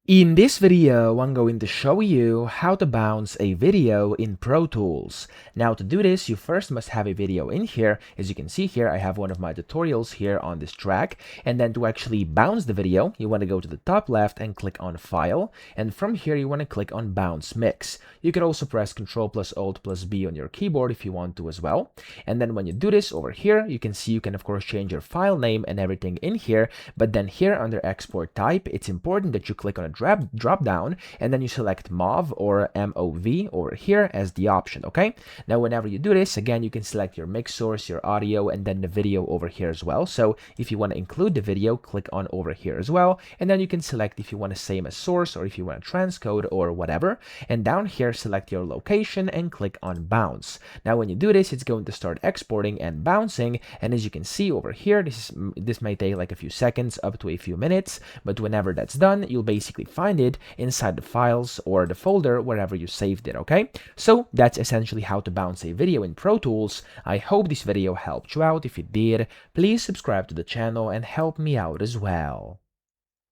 In this video, I'm going to show you how to bounce a video in Pro Tools. Now to do this, you first must have a video in here. As you can see here, I have one of my tutorials here on this track. And then to actually bounce the video, you want to go to the top left and click on File. And from here, you want to click on Bounce Mix. You can also press Ctrl plus Alt plus B on your keyboard if you want to as well. And then when you do this over here, you can see you can of course change your file name and everything in here. But then here under Export Type, it's important that you click on a drop down and then you select MOV or MOV over here as the option. Okay, now whenever you do this, again, you can select your mix source, your audio, and then the video over here as well. So if you want to include the video, click on over here as well, and then you can select if you want to save as source or if you want to transcode or whatever. And down here, select your location and click on bounce. Now when you do this, it's going to start exporting and bouncing, and as you can see over here, this may take like a few seconds up to a few minutes, but whenever that's done, you'll basically find it inside the files or the folder wherever you saved it. Okay, so that's essentially how to bounce a video in Pro Tools. I hope this video helped you out. If it did, please subscribe to the channel and help me out as well.